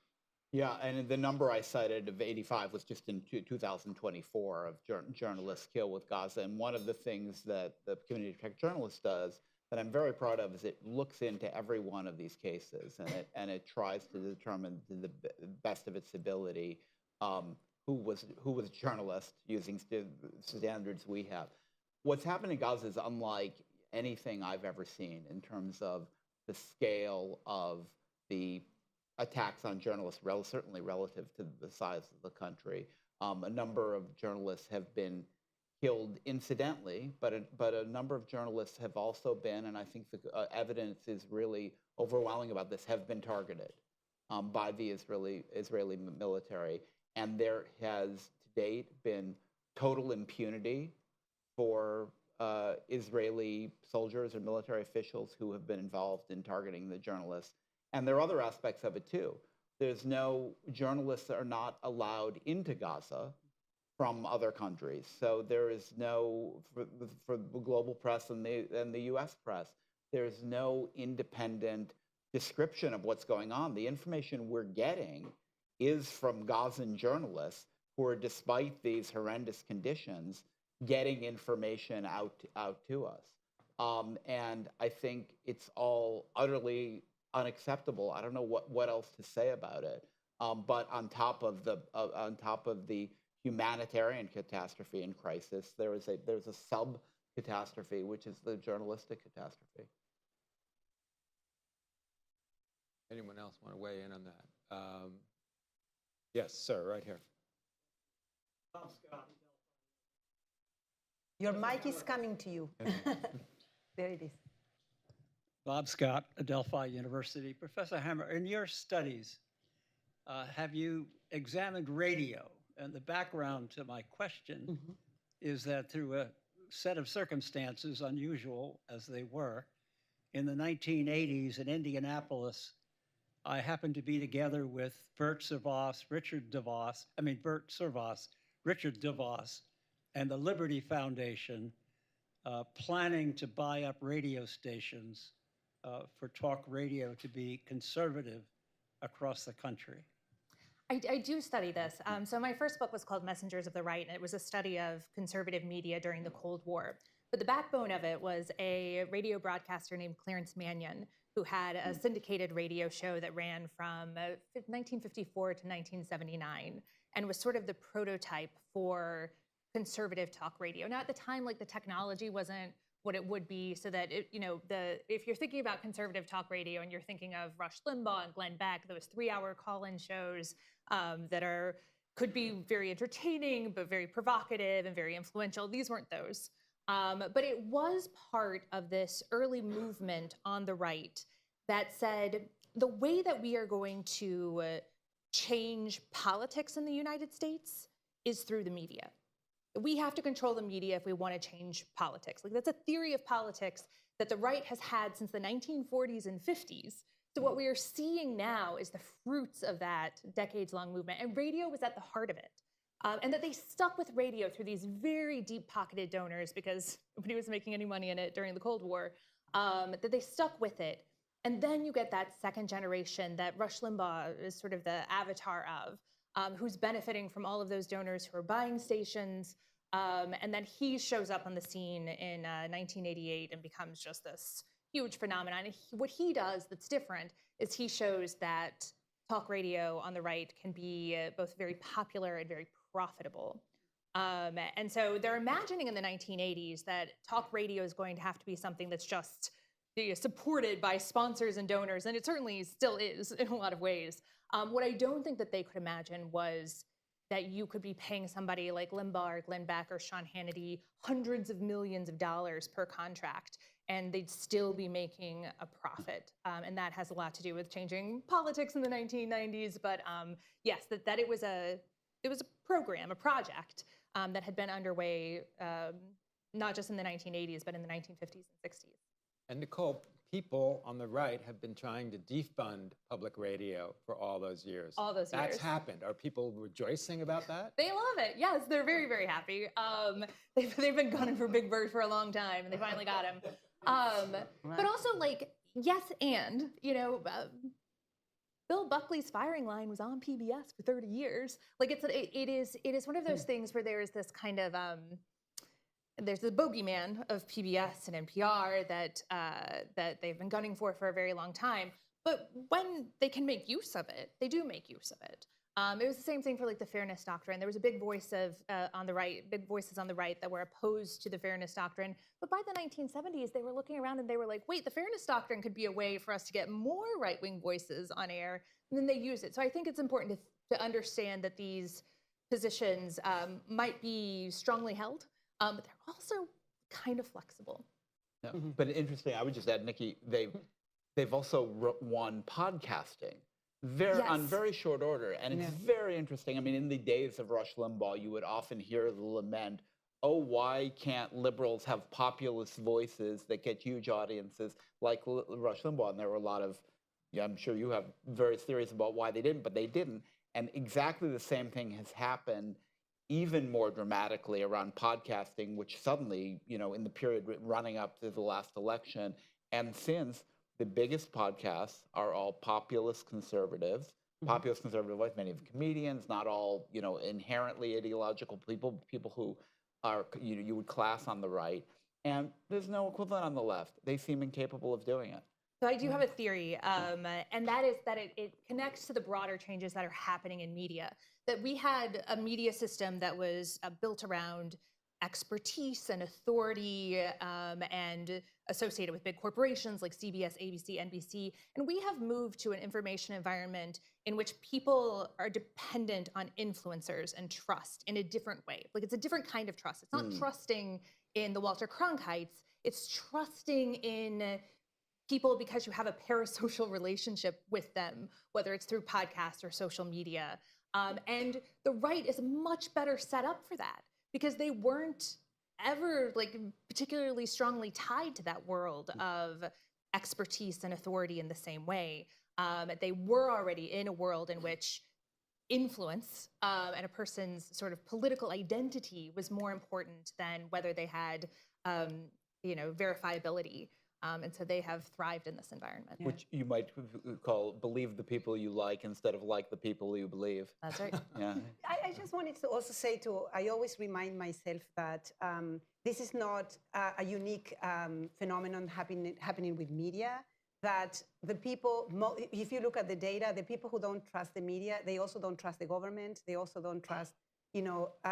Yeah, and the number I cited of 85 was just in 2024 of journalists killed with Gaza. And one of the things that the Community to Protect Journalists does that I'm very proud of is it looks into every one of these cases and it tries to determine to the best of its ability who was a journalist using standards we have. What's happened in Gaza is unlike anything I've ever seen in terms of the scale of the attacks on journalists, certainly relative to the size of the country. A number of journalists have been killed incidentally, but a number of journalists have also been, and I think the evidence is really overwhelming about this, have been targeted by the Israeli military. And there has to date been total impunity for Israeli soldiers and military officials who have been involved in targeting the journalists. And there are other aspects of it too. There's no journalists that are not allowed into Gaza from other countries. So there is no, for the global press and the US press, there's no independent description of what's going on. The information we're getting is from Gazan journalists who are, despite these horrendous conditions, getting information out to us. And I think it's all utterly unacceptable. I don't know what else to say about it. But on top of the humanitarian catastrophe and crisis, there's a sub catastrophe, which is the journalistic catastrophe. Anyone else want to weigh in on that? Yes, sir, right here. Your mic is coming to you. There it is. Bob Scott, Adelphi University. Professor Hammer, in your studies, have you examined radio? And the background to my question is that through a set of circumstances, unusual as they were, in the 1980s in Indianapolis, I happened to be together with Bert Servoz, Richard DeVos, and the Liberty Foundation planning to buy up radio stations for talk radio to be conservative across the country. I do study this. So my first book was called Messengers of the Right, and it was a study of conservative media during the Cold War. But the backbone of it was a radio broadcaster named Clarence Mannion, who had a syndicated radio show that ran from 1954 to 1979, and was sort of the prototype for conservative talk radio. Now, at the time, like, the technology wasn't what it would be, so that if you're thinking about conservative talk radio and you're thinking of Rush Limbaugh and Glenn Beck, those 3-hour call-in shows that could be very entertaining but very provocative and very influential, these weren't those. But it was part of this early movement on the right that said the way that we are going to change politics in the United States is through the media. We have to control the media if we want to change politics. Like, that's a theory of politics that the right has had since the 1940s and 50s. So what we are seeing now is the fruits of that decades-long movement. And radio was at the heart of it. And that they stuck with radio through these very deep-pocketed donors, because nobody was making any money in it during the Cold War, that they stuck with it. And then you get that second generation that Rush Limbaugh is sort of the avatar of, who's benefiting from all of those donors who are buying stations. And then he shows up on the scene in 1988 and becomes just this huge phenomenon. And what he does that's different is he shows that talk radio on the right can be both very popular and very profitable. And so they're imagining in the 1980s that talk radio is going to have to be something that's just supported by sponsors and donors, and it certainly still is in a lot of ways. What I don't think that they could imagine was that you could be paying somebody like Limbaugh or Glenn Beck or Sean Hannity hundreds of millions of dollars per contract, and they'd still be making a profit. And that has a lot to do with changing politics in the 1990s. But yes, that it was a program, a project that had been underway not just in the 1980s, but in the 1950s and 60s. And Nicole, people on the right have been trying to defund public radio for all those years. All those years. That's happened. Are people rejoicing about that? They love it. Yes, they're very, very happy. They've been gunning for Big Bird for a long time, and they finally got him. But also, like, yes, and, Bill Buckley's firing line was on PBS for 30 years. Like, it is one of those things where there is this kind of, there's the bogeyman of PBS and NPR that they've been gunning for a very long time. But when they can make use of it, they do make use of it. It was the same thing for like the Fairness Doctrine. There was a big voice on the right, big voices on the right that were opposed to the Fairness Doctrine. But by the 1970s, they were looking around and they were like, wait, the Fairness Doctrine could be a way for us to get more right-wing voices on air. And then they use it. So I think it's important to understand that these positions might be strongly held, but they're also kind of flexible. Yeah. But interesting, I would just add, Nikki, they've also won podcasting. On very short order, and it's very interesting. I mean, in the days of Rush Limbaugh, you would often hear the lament, oh, why can't liberals have populist voices that get huge audiences like Rush Limbaugh? And there were a lot of, I'm sure you have various theories about why they didn't, but they didn't. And exactly the same thing has happened even more dramatically around podcasting, which suddenly, in the period running up to the last election, and since, the biggest podcasts are all populist conservatives. Populist conservative voice, many of comedians, not all, inherently ideological people who are, you would class on the right. And there's no equivalent on the left. They seem incapable of doing it. So I do have a theory, and that is that it connects to the broader changes that are happening in media. That we had a media system that was built around expertise and authority and associated with big corporations like CBS, ABC, NBC. And we have moved to an information environment in which people are dependent on influencers and trust in a different way. Like, it's a different kind of trust. It's not trusting in the Walter Cronkites. It's trusting in people because you have a parasocial relationship with them, whether it's through podcasts or social media. And the right is much better set up for that, because they weren't ever particularly strongly tied to that world of expertise and authority in the same way. They were already in a world in which influence and a person's sort of political identity was more important than whether they had, verifiability. And so they have thrived in this environment. Which you might call believe the people you like instead of like the people you believe. That's right. Yeah. I just wanted to also say I always remind myself that this is not a unique phenomenon happening with media, that the people, if you look at the data, the people who don't trust the media, they also don't trust the government. They also don't trust,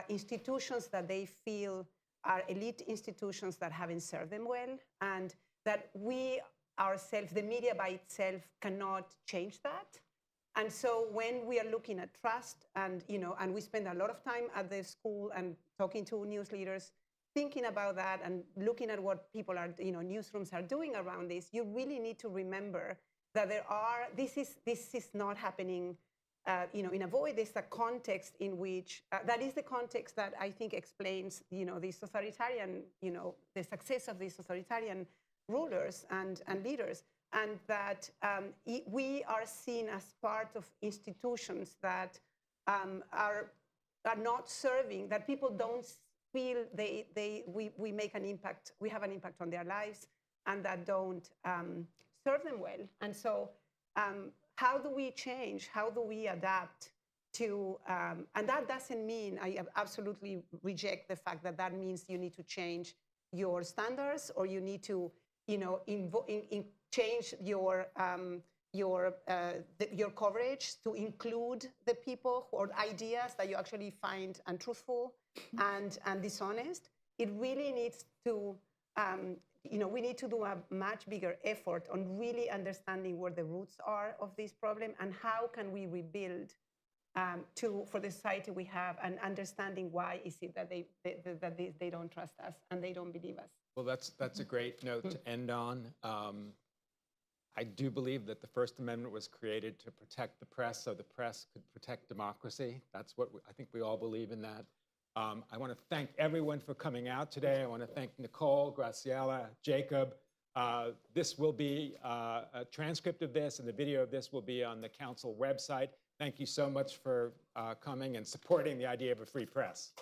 institutions that they feel are elite institutions that haven't served them well, and that we ourselves, the media by itself, cannot change that. And so when we are looking at trust, and and we spend a lot of time at the school and talking to news leaders, thinking about that and looking at what people are, newsrooms are doing around this, you really need to remember that this is not happening, in a void. There's a context in which, that is the context that I think explains, this authoritarian, the success of these authoritarian rulers and leaders, and that we are seen as part of institutions that are not serving, that people don't feel we make an impact, we have an impact on their lives, and that don't serve them well. And so how do we change? How do we adapt to, and that doesn't mean, I absolutely reject the fact that means you need to change your standards, or you need to change your coverage to include the people or ideas that you actually find untruthful and dishonest. It really needs to we need to do a much bigger effort on really understanding where the roots are of this problem and how can we rebuild for the society we have, and understanding why is it that they don't trust us and they don't believe us. Well, that's a great note to end on. I do believe that the First Amendment was created to protect the press so the press could protect democracy. That's what I think we all believe in that. I want to thank everyone for coming out today. I want to thank Nicole, Graciela, Jacob. This will be a transcript of this, and the video of this will be on the council website. Thank you so much for coming and supporting the idea of a free press.